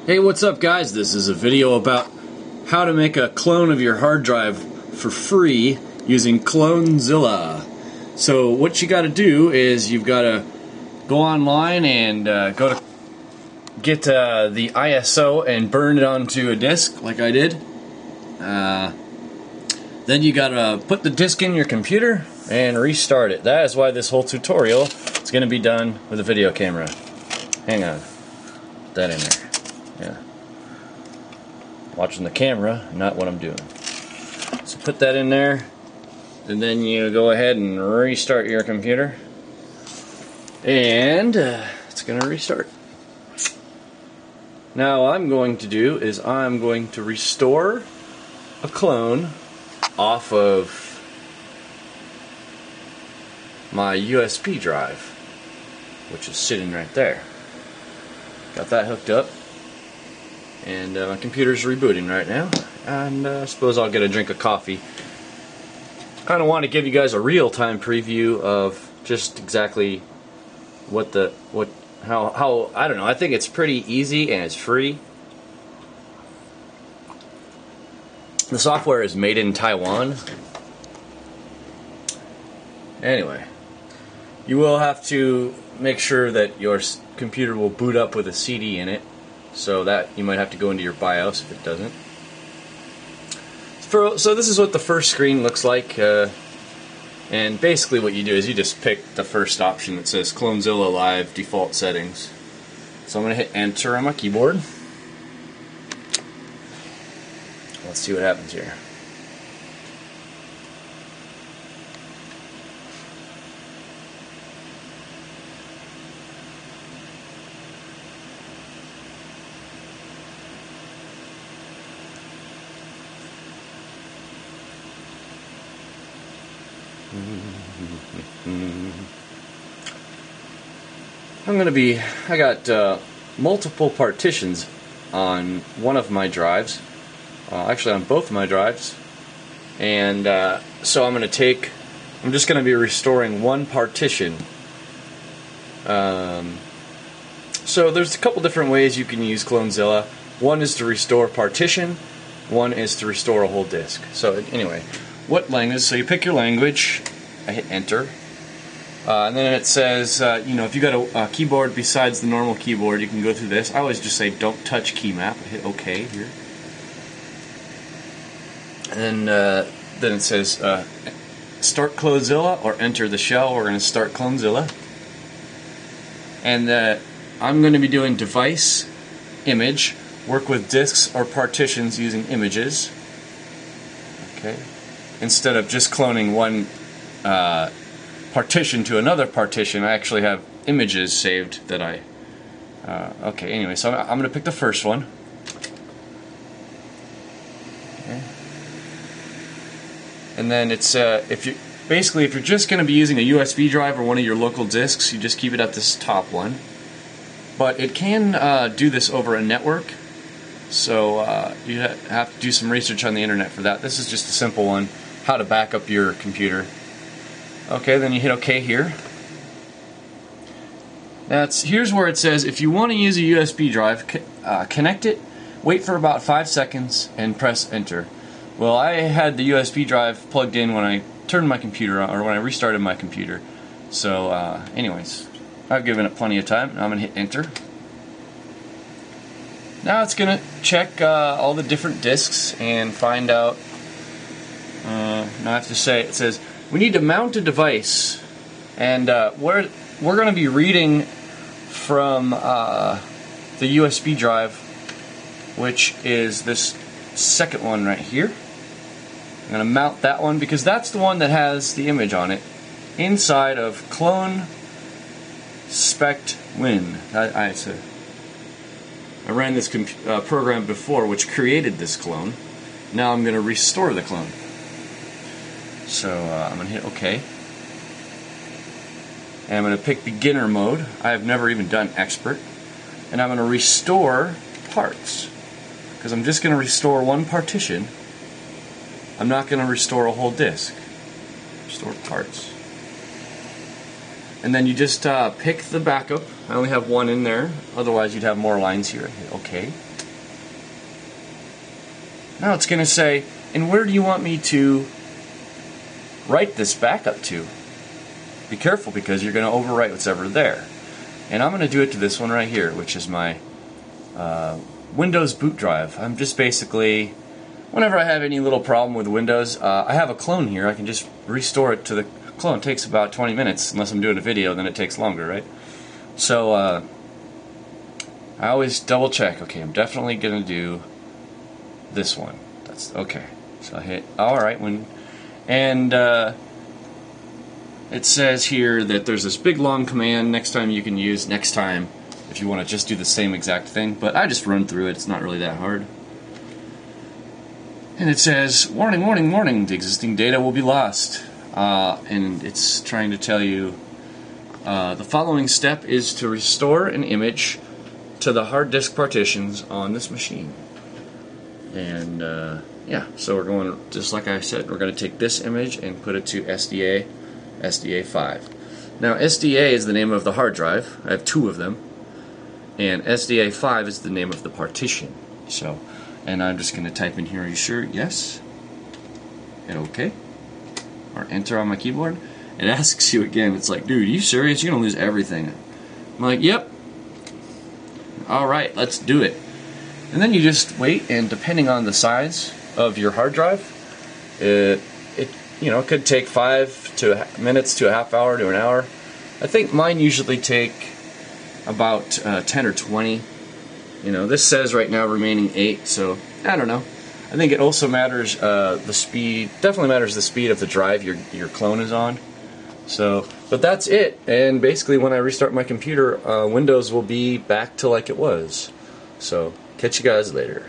Hey, what's up guys? This is a video about how to make a clone of your hard drive for free using Clonezilla. So what you got to do is you've got to go online and go to get the ISO and burn it onto a disk like I did. Then you got to put the disk in your computer and restart it. That is why this whole tutorial is going to be done with a video camera. Hang on. Put that in there. Yeah. Watching the camera, not what I'm doing. So put that in there, and then you go ahead and restart your computer. And it's going to restart. Now what I'm going to do is I'm going to restore a clone off of my USB drive, which is sitting right there. Got that hooked up. And my computer's rebooting right now, and I suppose I'll get a drink of coffee. Kind of want to give you guys a real-time preview of just exactly how I don't know. I think it's pretty easy and it's free. The software is made in Taiwan. Anyway, you will have to make sure that your computer will boot up with a CD in it. So that you might have to go into your BIOS if it doesn't. So this is what the first screen looks like, and basically what you do is you just pick the first option that says Clonezilla Live Default Settings. So I'm going to hit Enter on my keyboard. Let's see what happens here. I got multiple partitions on one of my drives, actually on both of my drives, and so I'm just going to be restoring one partition. So there's a couple different ways you can use Clonezilla. One is to restore partition, one is to restore a whole disk. So anyway, what language? So you pick your language. I hit Enter. And then it says, if you got a keyboard besides the normal keyboard, you can go through this. I always just say don't touch key map. I hit OK here. And then it says start Clonezilla or enter the shell. We're going to start Clonezilla. And I'm going to be doing device, image, work with disks or partitions using images. Okay. Instead of just cloning one partition to another partition, I actually have images saved that I okay, anyway, so I'm going to pick the first one. Okay. And then it's if you're just going to be using a USB drive or one of your local disks, you just keep it at this top one. But it can do this over a network, so you have to do some research on the internet for that. This is just a simple one, how to back up your computer. Okay, then you hit OK here. Here's where it says if you want to use a USB drive, connect it, wait for about 5 seconds, and press Enter. Well, I had the USB drive plugged in when I turned my computer on, or when I restarted my computer. So, anyways, I've given it plenty of time. Now I'm going to hit Enter. Now it's going to check all the different disks and find out. Now I have to say, it says we need to mount a device, and we're going to be reading from the USB drive, which is this second one right here. I'm going to mount that one because that's the one that has the image on it inside of Clone Spect Win. I ran this program before which created this clone. Now I'm going to restore the clone. So I'm going to hit OK. And I'm going to pick beginner mode. I have never even done expert. And I'm going to restore parts. Because I'm just going to restore one partition. I'm not going to restore a whole disk. Restore parts. And then you just pick the backup. I only have one in there. Otherwise you'd have more lines here. Hit OK. Now it's going to say, and where do you want me to write this backup to? Be careful, because you're going to overwrite what's ever there. And I'm going to do it to this one right here, which is my Windows boot drive. I'm just basically, whenever I have any little problem with Windows, I have a clone here. I can just restore it to the clone. It takes about 20 minutes, unless I'm doing a video, then it takes longer, right? So I always double check. Okay, I'm definitely going to do this one. That's okay. So I hit alright and it says here that there's this big long command next time you can use next time if you want to just do the same exact thing, but I just run through it. It's not really that hard. And it says, warning, warning, warning, the existing data will be lost. And it's trying to tell you the following step is to restore an image to the hard disk partitions on this machine. And yeah, so we're going, just like I said, we're going to take this image and put it to SDA5. Now SDA is the name of the hard drive. I have 2 of them. And SDA5 is the name of the partition. So, and I'm just going to type in here, are you sure? Yes. Hit OK. Or enter on my keyboard. It asks you again, it's like, dude, are you serious? You're going to lose everything. I'm like, yep. Alright, let's do it. And then you just wait, and depending on the size of your hard drive, it could take 5 minutes to a half hour to an hour. I think mine usually take about 10 or 20. This says right now remaining 8, so I don't know. I think it also matters the speed. Definitely matters the speed of the drive your clone is on. So, but that's it. And basically, when I restart my computer, Windows will be back to like it was. So, catch you guys later.